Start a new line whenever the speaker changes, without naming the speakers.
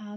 1/2